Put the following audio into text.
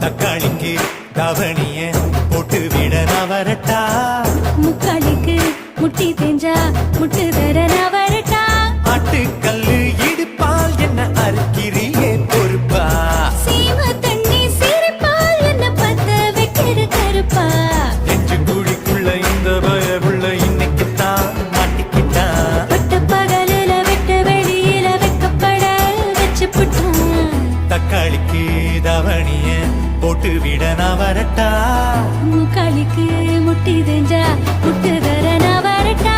தக்காளிக்கு தவணிய போட்டு விட நான் வரட்டா முக்காளிக்கு முட்டி தேஞ்சா முட்டு தர நான் வரட்டா ஆட்டுக்கல்லு இடுப்பால் என்ன அறுக்கிறியே பொறுப்பா சீம தண்ணி சிரிப்பால் என்ன பத்த வைக்கிற கருப்பா நெஞ்சு குழிக்குள்ள இந்த பயவுள்ள இன்னைக்குத்தான் மாட்டிக்கிட்டான் பட்ட பகலில வெட்ட வெளியில வைக்கப்பட வச்சு புட்டான் தக்காளிக்கு தவணிய போட்டு விட நான் வரட்டா முக்காளிக்கு முட்டி தேஞ்சா முட்டு தர நான் வரட்டா